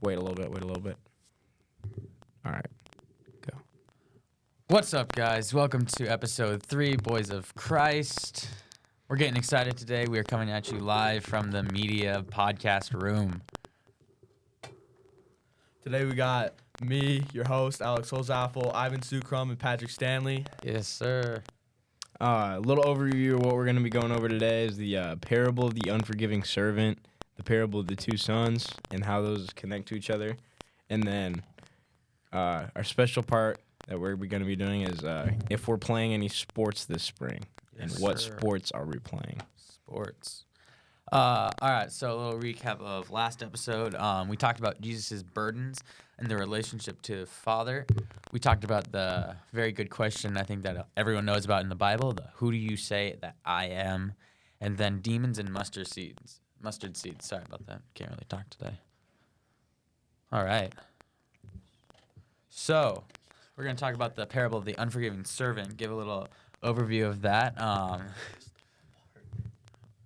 Wait a little bit. All right, go. What's up, guys? Welcome to episode 3, Boys of Christ. We're getting excited today. We are coming at you live from the media podcast room. Today we got me, your host, Alex Holzappel, Ivan Sukrum, and Patrick Stanley. Yes, sir. A little overview of what we're going to be going over today is the parable of the unforgiving servant, the parable of the two sons, and how those connect to each other. And then our special part that we're going to be doing is if we're playing any sports this spring, and what sports are we playing? Sports. All right, so a little recap of last episode. We talked about Jesus' burdens and the relationship to Father. We talked about the very good question I think that everyone knows about in the Bible, the who do you say that I am? And then demons and mustard seeds. Sorry about that. Can't really talk today. All right. So we're going to talk about the parable of the unforgiving servant, give a little overview of that.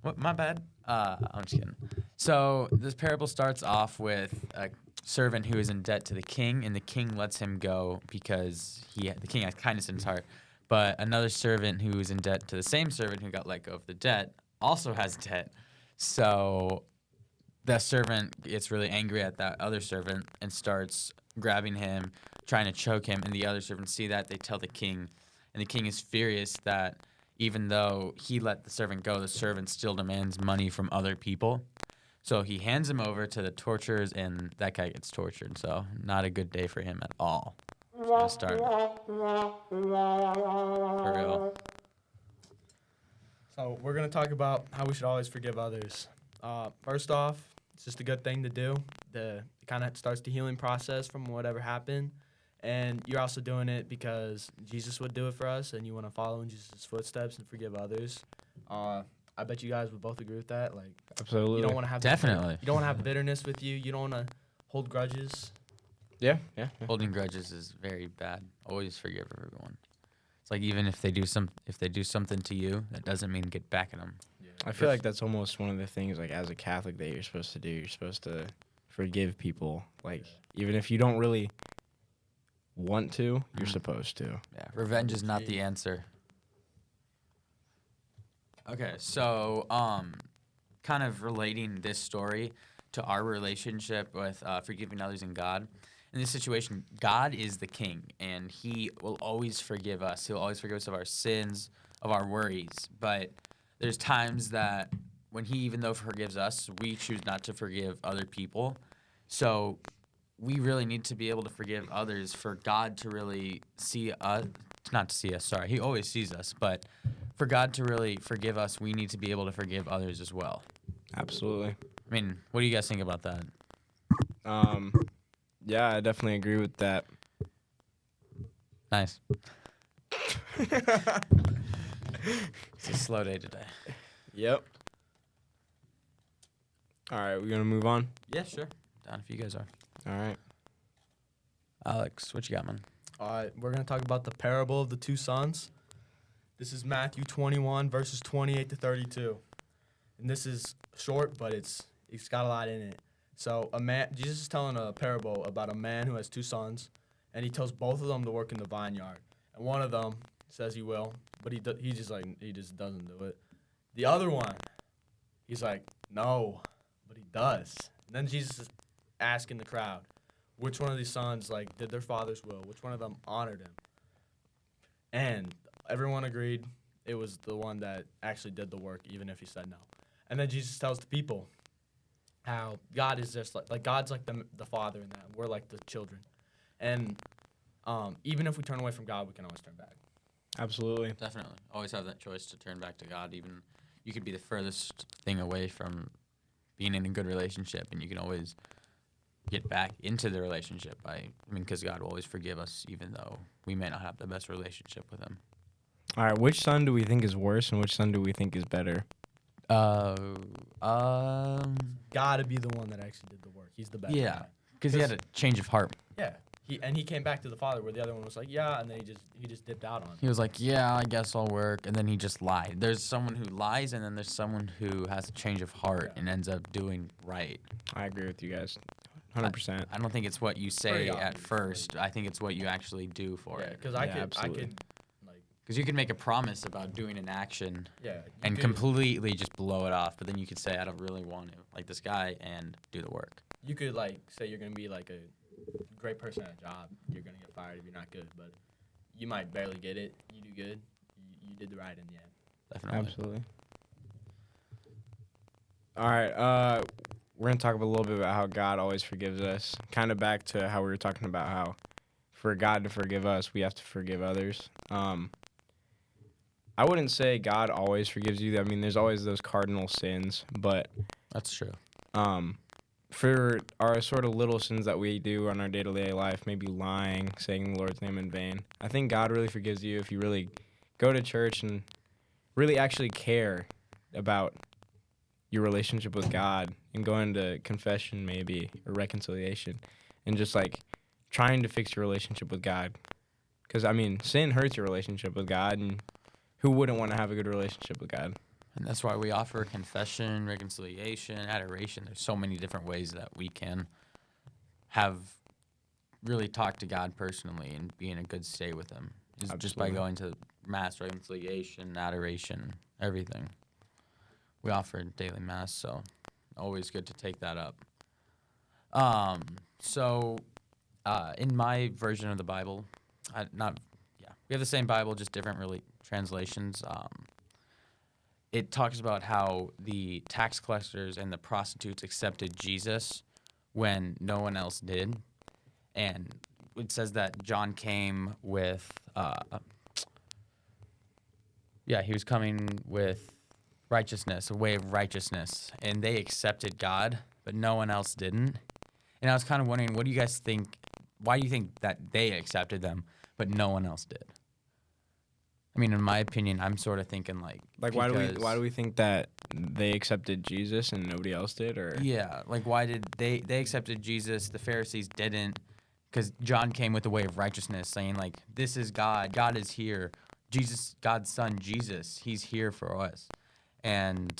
What? My bad. I'm just kidding. So this parable starts off with a servant who is in debt to the king, and the king lets him go because the king has kindness in his heart. But another servant who is in debt to the same servant who got let go of the debt also has debt. So the servant gets really angry at that other servant and starts grabbing him, trying to choke him, and the other servants see that. They tell the king, and the king is furious that even though he let the servant go, the servant still demands money from other people. So he hands him over to the torturers, and that guy gets tortured. So not a good day for him at all. It's gonna start for real. So we're going to talk about how we should always forgive others. First off, it's just a good thing to do. It kind of starts the healing process from whatever happened. And you're also doing it because Jesus would do it for us, and you want to follow in Jesus' footsteps and forgive others. I bet you guys would both agree with that. Like, Absolutely. you don't want to have Definitely. You don't want to have bitterness with you. You don't want to hold grudges. Yeah. Holding grudges is very bad. Always forgive everyone. It's like even if they do something to you, that doesn't mean get back at them. I feel like that's almost one of the things, like, as a Catholic that you're supposed to do. You're supposed to forgive people. Like, even if you don't really want to, you're supposed to. Yeah, revenge is not the answer. Okay, so kind of relating this story to our relationship with forgiving others and God. In this situation, God is the king, and he will always forgive us. He'll always forgive us of our sins, of our worries. But there's times that when he, even though forgives us, we choose not to forgive other people. So we really need to be able to forgive others for God to really see us, not to see us, sorry. He always sees us, but for God to really forgive us, we need to be able to forgive others as well. Absolutely. I mean, what do you guys think about that? Yeah, I definitely agree with that. Nice. It's a slow day today. Yep. All right, we're going to move on? Yeah, sure. Down if you guys are. All right. Alex, what you got, man? All right, we're going to talk about the parable of the two sons. This is Matthew 21, verses 28 to 32. And this is short, but it's got a lot in it. So Jesus is telling a parable about a man who has two sons, and he tells both of them to work in the vineyard. And one of them says he will, but he just doesn't do it. The other one, he's like, no, but he does. And then Jesus is asking the crowd, which one of these sons did their father's will? Which one of them honored him? And everyone agreed it was the one that actually did the work, even if he said no. And then Jesus tells the people how God is just like God's like the father in that. We're like the children. And even if we turn away from God, we can always turn back. Absolutely. Definitely. Always have that choice to turn back to God. Even you could be the furthest thing away from being in a good relationship, and you can always get back into the relationship because God will always forgive us, even though we may not have the best relationship with him. All right, which son do we think is worse, and which son do we think is better? Gotta be the one that actually did the work. He's the best. Yeah, because he had a change of heart. Yeah, he came back to the father, where the other one was like, yeah, and then he just dipped out on it. He was like, yeah, I guess I'll work, and then he just lied. There's someone who lies, and then there's someone who has a change of heart and ends up doing right. I agree with you guys. 100%. I don't think it's what you say Pretty at obvious, first. I think it's what you actually do for Yeah, it. because I Yeah, could, absolutely. like, Because you can make a promise about doing an action yeah, you and could- completely just blow it off, but then you could say, I don't really want to, like this guy, and do the work. You could like say you're gonna be like a great person at a job. You're gonna get fired if you're not good, but you might barely get it. You do good. You did the right in the end. Definitely. Absolutely. All right. We're gonna talk a little bit about how God always forgives us. Kind of back to how we were talking about how, for God to forgive us, we have to forgive others. I wouldn't say God always forgives you. I mean, there's always those cardinal sins, but That's true. for our sort of little sins that we do on our day-to-day life, maybe lying, saying the Lord's name in vain, I think God really forgives you if you really go to church and really actually care about your relationship with God and going to confession maybe or reconciliation and just like trying to fix your relationship with God. Because, I mean, sin hurts your relationship with God, and who wouldn't want to have a good relationship with God? And that's why we offer confession, reconciliation, adoration. There's so many different ways that we can have really talk to God personally and be in a good state with Him. Is just by Absolutely. going to Mass, reconciliation, adoration, everything. We offer daily Mass, so always good to take that up. In my version of the Bible, we have the same Bible, just different really translations. It talks about how the tax collectors and the prostitutes accepted Jesus when no one else did. And it says that John came with, he was coming with righteousness, a way of righteousness. And they accepted God, but no one else didn't. And I was kind of wondering, what do you guys think? Why do you think that they accepted them, but no one else did? I mean, in my opinion, I'm sort of thinking like Why do we think that they accepted Jesus and nobody else did? Or yeah, like why did they accepted Jesus, the Pharisees didn't? Because John came with the way of righteousness, saying like, this is God, God is here, Jesus, God's son, Jesus, he's here for us, and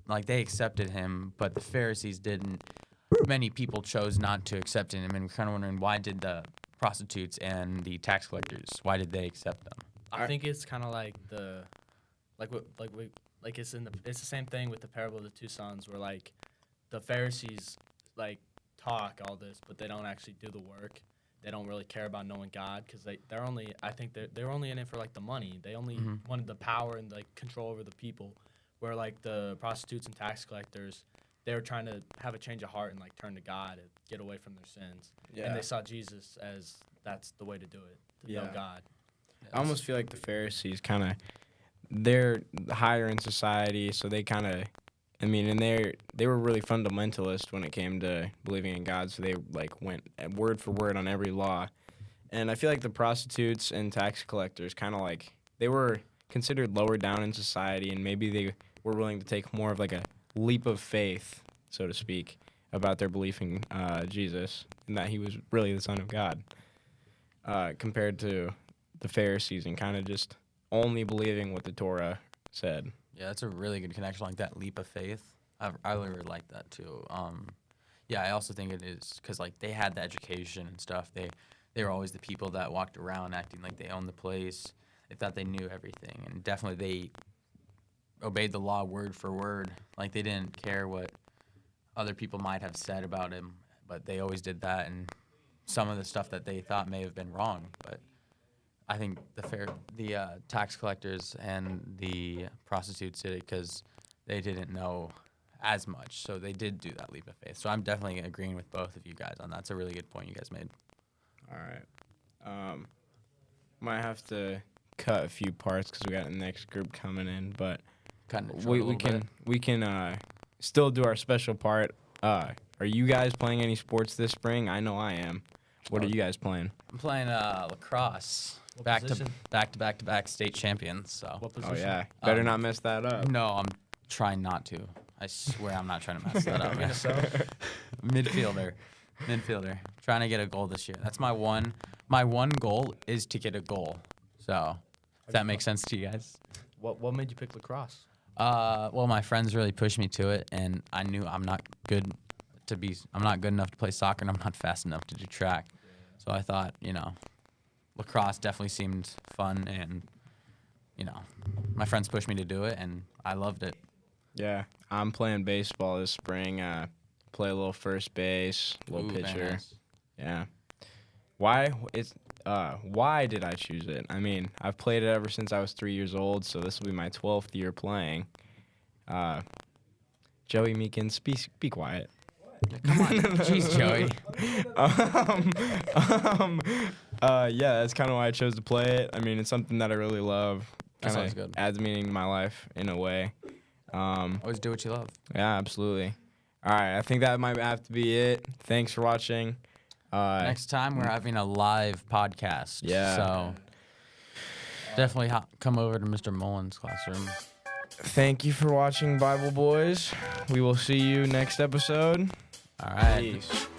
like they accepted him, but the Pharisees didn't. Many people chose not to accept him, and we're kind of wondering why did the prostitutes and the tax collectors, why did they accept them? I think it's kind of like it's the same thing with the parable of the two sons, where like the Pharisees like talk all this, but they don't actually do the work. They don't really care about knowing God because they're only they're only in it for like the money. They only wanted the power and like control over the people. Where like the prostitutes and tax collectors, they were trying to have a change of heart and like turn to God and get away from their sins. Yeah. And they saw Jesus as that's the way to do it, to know Yeah. God. I almost feel like the Pharisees kind of, they're higher in society, so they kind of, I mean, and they were really fundamentalist when it came to believing in God, so they like went word for word on every law. And I feel like the prostitutes and tax collectors kind of like, they were considered lower down in society, and maybe they were willing to take more of like a leap of faith, so to speak, about their belief in Jesus and that he was really the Son of God, compared to the Pharisees and kind of just only believing what the Torah said. Yeah, that's a really good connection, like that leap of faith. I really like that too. I also think it is because like they had the education and stuff. They were always the people that walked around acting like they owned the place. They thought they knew everything, and definitely they obeyed the law word for word. Like they didn't care what other people might have said about him, but they always did that. And some of the stuff that they thought may have been wrong, but I think the tax collectors and the prostitutes did it because they didn't know as much, so they did do that leap of faith. So I'm definitely agreeing with both of you guys on that. That's a really good point you guys made. All right. Might have to cut a few parts because we got the next group coming in, but we can still do our special part. Are you guys playing any sports this spring? I know I am. What are you guys playing? I'm playing lacrosse. What Back position? to back state champions. So What position? Oh yeah, better Um, not mess that up. no, I'm trying not to. I swear I'm not trying to mess that up. man. Minnesota? Midfielder. Trying to get a goal this year. That's my one goal is to get a goal. So, if that makes sense to you guys. What made you pick lacrosse? Well, my friends really pushed me to it, and I knew I'm not good I'm not good enough to play soccer, and I'm not fast enough to do track. So I thought, lacrosse definitely seemed fun, and my friends pushed me to do it, and I loved it. Yeah, I'm playing baseball this spring. Play a little first base, little Ooh, very pitcher. nice. Yeah. Why did I choose it? I mean, I've played it ever since I was 3 years old, so this will be my 12th year playing. Joey Meekins, be quiet. Come on, jeez, Joey. Yeah, that's kind of why I chose to play it. I mean, it's something that I really love. That Kind sounds good. of adds meaning to my life in a way. Always do what you love. Yeah, absolutely. All right, I think that might have to be it. Thanks for watching. Next time we're having a live podcast. Yeah. So definitely come over to Mr. Mullen's classroom. Thank you for watching, Bible Boys. We will see you next episode. All right. Peace.